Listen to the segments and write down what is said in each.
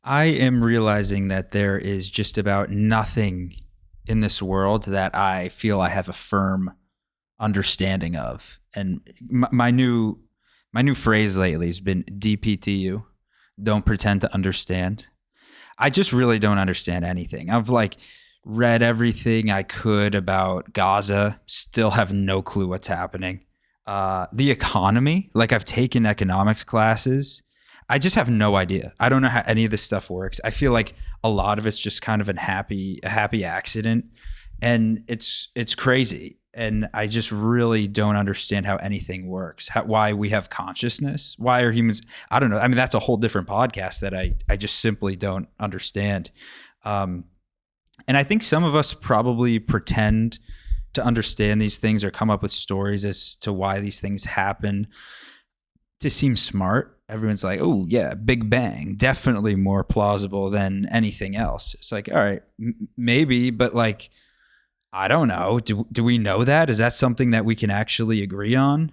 I am realizing that there is just about nothing in this world that I feel I have a firm understanding of. And my new phrase lately has been DPTU. Don't pretend to understand. I just really don't understand anything. I've read everything I could about Gaza, still have no clue what's happening. The economy, I've taken economics classes. I just have no idea. I don't know how any of this stuff works. I feel like a lot of it's just kind of a happy accident, and it's crazy. And I just really don't understand how anything works. Why we have consciousness? Why are humans? I don't know. I mean, that's a whole different podcast that I just simply don't understand. And I think some of us probably pretend to understand these things or come up with stories as to why these things happen to seem smart. Everyone's like, oh yeah, Big Bang, definitely more plausible than anything else. It's like, all right, maybe, but I don't know. Do we know that? Is that something that we can actually agree on?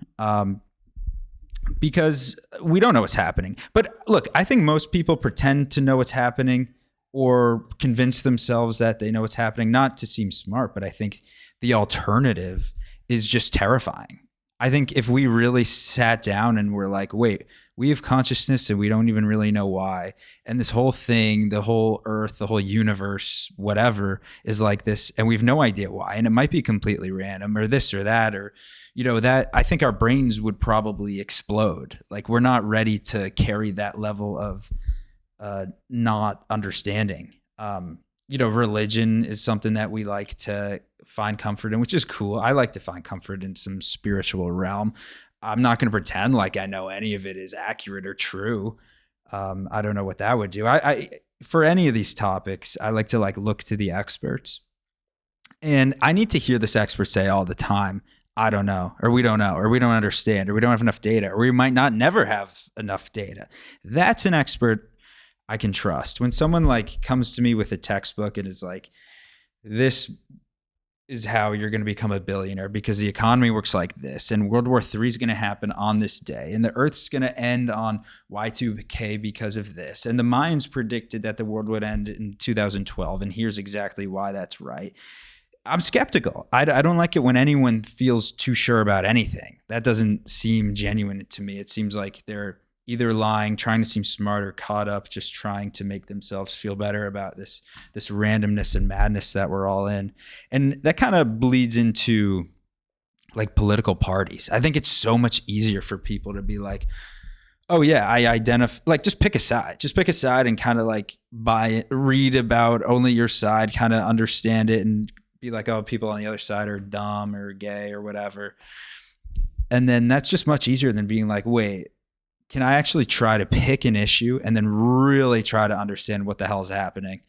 Because we don't know what's happening. But look, I think most people pretend to know what's happening or convince themselves that they know what's happening, not to seem smart, but I think the alternative is just terrifying. I think if we really sat down and were like, wait, we have consciousness and we don't even really know why. And this whole thing, the whole earth, the whole universe, whatever is like this. And we have no idea why. And it might be completely random or this or that, or, that I think our brains would probably explode. We're not ready to carry that level of not understanding. Religion is something that we like to find comfort in, which is cool. I like to find comfort in some spiritual realm. I'm not going to pretend like I know any of it is accurate or true. I don't know what that would do. I for any of these topics, I like to look to the experts, and I need to hear this expert say all the time, I don't know, or we don't know, or we don't understand, or we don't have enough data, or we might not never have enough data. That's an expert I can trust. When someone comes to me with a textbook and is like, this is how you're going to become a billionaire because the economy works like this, and World War III is going to happen on this day, and the Earth's going to end on Y2K because of this, and the Mayans predicted that the world would end in 2012, and here's exactly why that's right. I'm skeptical. I don't like it when anyone feels too sure about anything. That doesn't seem genuine to me. It seems like they're either lying, trying to seem smart, or caught up, just trying to make themselves feel better about this randomness and madness that we're all in. And that kind of bleeds into political parties. I think it's so much easier for people to be like, oh yeah, I identify, just pick a side and kind of buy it, read about only your side, kind of understand it and be like, oh, people on the other side are dumb or gay or whatever. And then that's just much easier than being like, wait, can I actually try to pick an issue and then really try to understand what the hell is happening?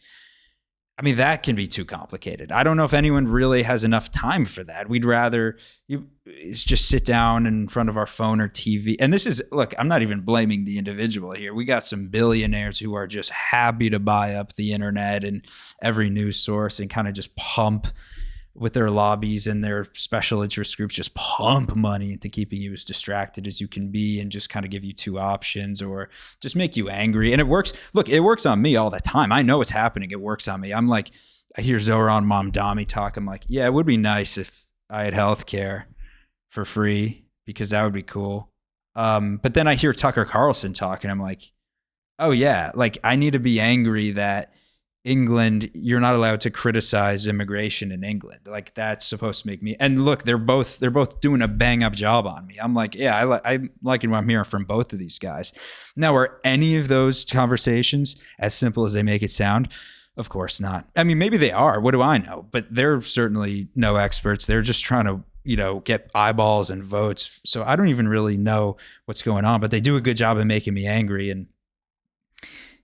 I mean, that can be too complicated. I don't know if anyone really has enough time for that. We'd rather just sit down in front of our phone or TV. And this is, look, I'm not even blaming the individual here. We got some billionaires who are just happy to buy up the internet and every news source and kind of just pump with their lobbies and their special interest groups, just pump money into keeping you as distracted as you can be and just kind of give you two options or just make you angry. And it works. Look, it works on me all the time. I know what's happening. It works on me. I'm like, I hear Zoran Mamdani talk. I'm like, yeah, it would be nice if I had healthcare for free because that would be cool. But then I hear Tucker Carlson talk and I'm like, oh yeah, I need to be angry that England, you're not allowed to criticize immigration in England. That's supposed to make me. And look, they're both doing a bang up job on me. I'm like, yeah, I'm liking what I'm hearing from both of these guys. Now, are any of those conversations as simple as they make it sound? Of course not. I mean, maybe they are. What do I know? But they're certainly no experts. They're just trying to, get eyeballs and votes. So I don't even really know what's going on. But they do a good job of making me angry. And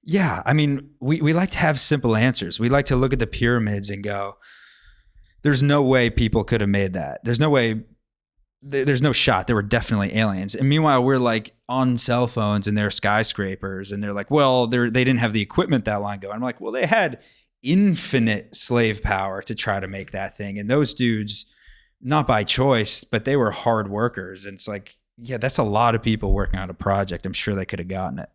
yeah, I mean, we like to have simple answers. We like to look at the pyramids and go, there's no way people could have made that. There's no way, there's no shot. There were definitely aliens. And meanwhile, we're on cell phones and they're skyscrapers and they're like, well, they didn't have the equipment that long ago. I'm like, well, they had infinite slave power to try to make that thing. And those dudes, not by choice, but they were hard workers. And it's like, yeah, that's a lot of people working on a project. I'm sure they could have gotten it.